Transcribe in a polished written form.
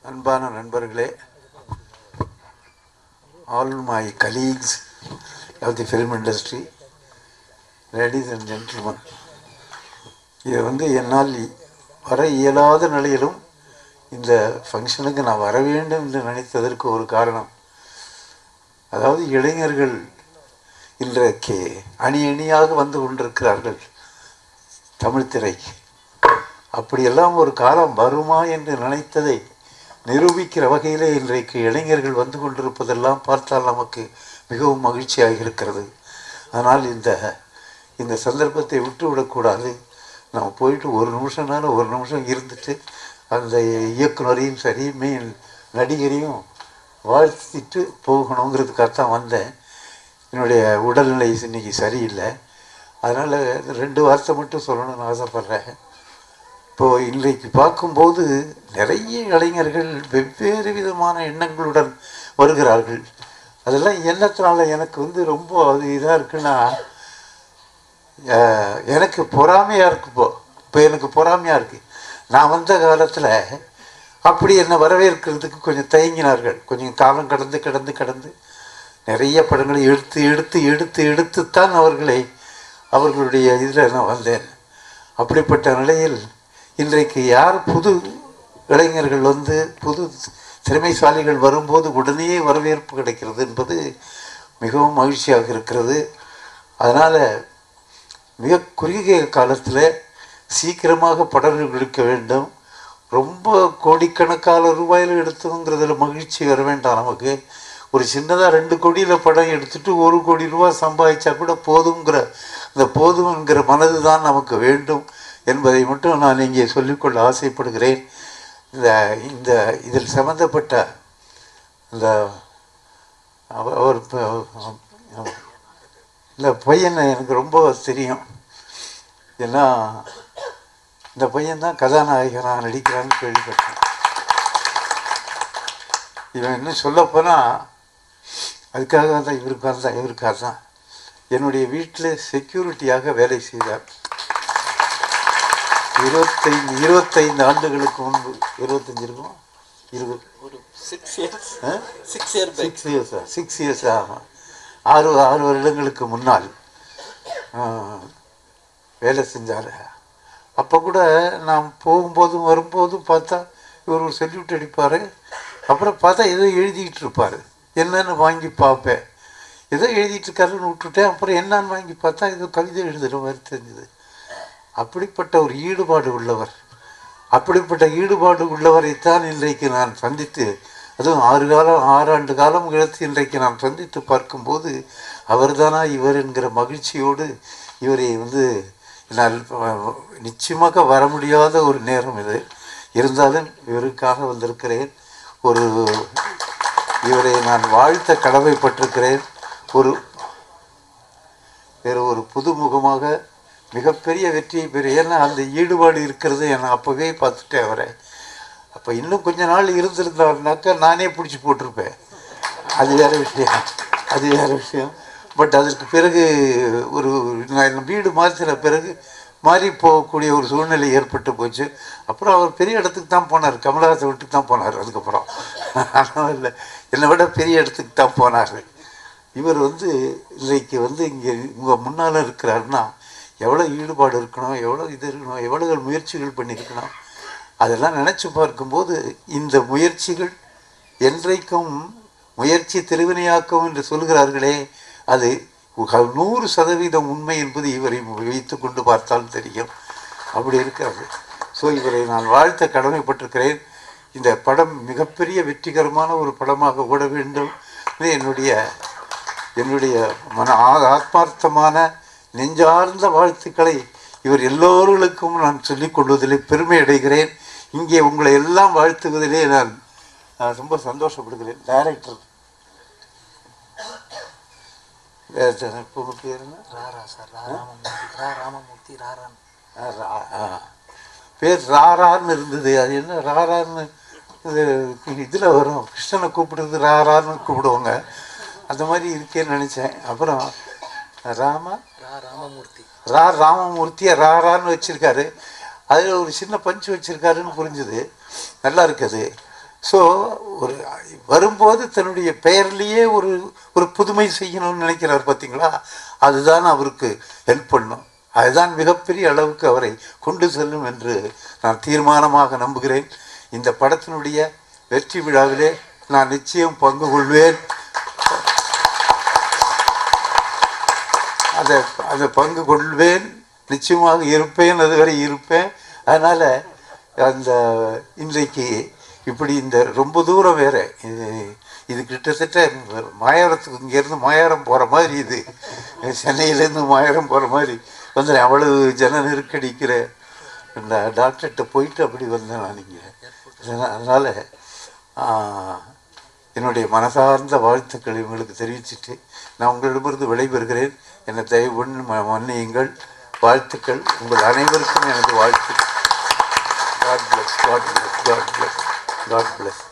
அன்பான நண்பர்களே, all my colleagues of the film industry, ladies and gentlemen, இது என்னால் வர இயலாத நிலையிலும் இந்த ஃபங்க்ஷனுக்கு நான் வர வேண்டும் என்று நினைத்ததற்கு ஒரு காரணம், அதாவது இளைஞர்கள் இன்றைக்கு அணி அணியாக வந்து கொண்டிருக்கிறார்கள் தமிழ் திரைக்கு. அப்படியெல்லாம் ஒரு காலம் வருமா என்று நினைத்ததை நிரூபிக்கிற வகையிலே இன்றைக்கு இளைஞர்கள் வந்து கொண்டிருப்பதெல்லாம் பார்த்தால் நமக்கு மிகவும் மகிழ்ச்சியாக இருக்கிறது. அதனால் இந்த சந்தர்ப்பத்தை விட்டுவிடக்கூடாது. நம்ம போயிட்டு ஒரு நிமிஷம் இருந்துட்டு அந்த இயக்குனரையும் சரி நடிகரையும் வாழ்த்திட்டு போகணுங்கிறதுக்காகத்தான் வந்தேன். என்னுடைய உடல்நிலை இன்றைக்கி சரியில்லை, அதனால் 2 வார்த்தை மட்டும் சொல்லணும்னு ஆசைப்பட்றேன். இப்போது இன்றைக்கு பார்க்கும்போது நிறைய இளைஞர்கள் வெவ்வேறு விதமான எண்ணங்களுடன் வருகிறார்கள். அதெல்லாம் எண்ணத்தினால எனக்கு ரொம்ப அது இதாக இருக்குன்னா, எனக்கு பொறாமையாக இருக்குது. இப்போ எனக்கு பொறாமையாக இருக்குது. நான் வந்த காலத்தில் அப்படி என்னை வரவேற்கிறதுக்கு கொஞ்சம் தயங்கினார்கள். கொஞ்சம் காலம் கடந்து நிறைய படங்களை எடுத்துத்தான் அவர்களுடைய இதில் நான் வந்தேன். அப்படிப்பட்ட நிலையில் இன்றைக்கு யார் புது இளைஞர்கள் புது திறமைசாலிகள் வரும்போது உடனே வரவேற்பு கிடைக்கிறது என்பது மிகவும் மகிழ்ச்சியாக இருக்கிறது. அதனால் மிக குறுகிய காலத்தில் சீக்கிரமாக படங்கள் எடுக்க வேண்டும். ரொம்ப கோடிக்கணக்கான ரூபாயில் எடுத்துங்கிறதுல மகிழ்ச்சி வர வேண்டாம். நமக்கு ஒரு சின்னதாக 2 கோடியில் படம் எடுத்துகிட்டு 1 கோடி ரூபா சம்பாதிச்சா கூட போதுங்கிற மனது தான் நமக்கு வேண்டும் என்பதை மட்டும் நான் இங்கே சொல்லிக்கொள்ள ஆசைப்படுகிறேன். இதில் சம்பந்தப்பட்ட இந்த பையனை எனக்கு ரொம்ப தெரியும். ஏன்னா இந்த பையன்தான் கதாநாயகனாக நடிக்கிறான்னு கேள்விப்பட்டேன். இவன் இன்னும் சொல்லப்போனால் அதுக்காக தான் இவருக்காக தான் என்னுடைய வீட்டில் செக்யூரிட்டியாக வேலை செய்தார். 25 ஆண்டுகளுக்கு முன்பு. 25 இருக்கும், 6 இயர்ஸ் ஆகும். 6 வருடங்களுக்கு முன்னால் வேலை செஞ்சார். அப்போ கூட நான் போகும்போதும் வரும்போதும் பார்த்தா இவர் ஒரு செல்யூட் அடிப்பார். அப்புறம் பார்த்தா ஏதோ எழுதிக்கிட்டு இருப்பார். என்னன்னு வாங்கி பார்ப்பேன். ஏதோ எழுதிட்டு இருக்காருன்னு விட்டுட்டேன். அப்புறம் என்னான்னு வாங்கி பார்த்தா ஏதோ கவிதை எழுதுகிற மாதிரி தெரிஞ்சுது. அப்படிப்பட்ட ஒரு ஈடுபாடு உள்ளவரைத்தான் இன்றைக்கு நான் சந்தித்து, அதுவும் 6 ஆண்டு காலம் கழித்து இன்றைக்கு நான் சந்தித்து பார்க்கும்போது அவர்தானா இவர் என்கிற மகிழ்ச்சியோடு இவரை நான் நிச்சயமாக வர முடியாத ஒரு நேரம் இது. இருந்தாலும் இவருக்காக வந்திருக்கிறேன். இவரை நான் வாழ்த்த கடமைப்பட்டிருக்கிறேன். வேறு ஒரு புதுமுகமாக மிகப்பெரிய வெற்றியை பெற. ஏன்னா அந்த ஈடுபாடு இருக்கிறது நான் அப்போவே பார்த்துட்டேன் அவரை. அப்போ இன்னும் கொஞ்ச நாள் இருந்திருந்தாருனாக்கா நானே பிடிச்சி போட்டிருப்பேன். அது வேறு விஷயம். பட் அதற்கு பிறகு நான் வீடு மாற்றின பிறகு மாறி போகக்கூடிய ஒரு சூழ்நிலை ஏற்பட்டு போச்சு. அப்புறம் அவர் பெரிய இடத்துக்கு தான் போனார். கமலஹாசன் வீட்டுக்கு தான் போனார். அதுக்கப்புறம் ஆனால் இல்லை, என்னை விட பெரிய இடத்துக்கு தான் போனார். இவர் இன்றைக்கு இங்கே உங்கள் முன்னால் இருக்கிறாருன்னா எவ்வளோ ஈடுபாடு இருக்கணும், எவ்வளோ இது இருக்கணும், எவ்வளோ முயற்சிகள் பண்ணியிருக்கணும். அதெல்லாம் நினச்சி பார்க்கும்போது இந்த முயற்சிகள் என்றைக்கும் முயற்சி திருவினையாக்கும் என்று சொல்கிறார்களே, அது 100% உண்மை என்பது இவரை வைத்து கொண்டு பார்த்தால் தெரியும். அப்படி இருக்காது. ஸோ இவரை நான் வாழ்த்த கடமைப்பட்டிருக்கிறேன். இந்த படம் மிகப்பெரிய வெற்றிகரமான ஒரு படமாக ஓட வேண்டும். என்னுடைய ஆத்மார்த்தமான நெஞ்சார்ந்த வாழ்த்துக்களை இவர் எல்லோர்களுக்கும் நான் சொல்லிக் கொள்வதிலே பெருமை அடைகிறேன். இங்கே உங்களை எல்லாம் வாழ்த்துவதிலே நான் ரொம்ப சந்தோஷப்படுகிறேன். டைரக்டர் பேர் ராரான்னு இருந்தது. அது என்ன ராரான்னு இதில் வரும், கிருஷ்ணனை கூப்பிடுறது ராரான்னு கூப்பிடுவாங்க. அந்த மாதிரி இருக்கேன்னு நினச்சேன். அப்புறம் ராமமூர்த்தியை ராரான்னு வச்சுருக்காரு. அதில் ஒரு சின்ன பஞ்சு வச்சுருக்காருன்னு புரிஞ்சுது. நல்லா இருக்குது. ஸோ ஒரு வரும்போது தன்னுடைய பெயர்லேயே ஒரு ஒரு புதுமை செய்யணும்னு நினைக்கிறார் பார்த்தீங்களா, அதுதான் அவருக்கு ஹெல்ப் பண்ணும். அதுதான் மிகப்பெரிய அளவுக்கு அவரை கொண்டு செல்லும் என்று நான் தீர்மானமாக நம்புகிறேன். இந்த படத்தினுடைய வெற்றி விழாவிலே நான் நிச்சயம் பங்கு கொள்வேன். அதை பங்கு கொள்வேன், நிச்சயமாக இருப்பேன், அதுவரை இருப்பேன். அதனால் அந்த இன்றைக்கு இப்படி இந்த ரொம்ப தூரம் வேறு இது கிட்டத்தட்ட மாயாரத்துக்கு இங்கேருந்து மாயாரம் போகிற மாதிரி, இது சென்னையிலேருந்து மாயாரம் போகிற மாதிரி வந்துடுறேன். அவ்வளவு ஜன நெருக்கடிக்கிற இந்த டாக்டர்கிட்ட போயிட்டு அப்படி வந்தேன் நான் இங்கே. அதனால் என்னுடைய மனசார்ந்த வாழ்த்துக்களை உங்களுக்கு தெரிவிச்சுட்டு நான் உங்களிடமிருந்து விடைபெறுகிறேன். என்னை தயவு பண்ணி மன்னியுங்கள். வாழ்த்துக்கள் உங்கள் அனைவருக்கும் எனது வாழ்த்து. God bless, God bless, God bless, God bless.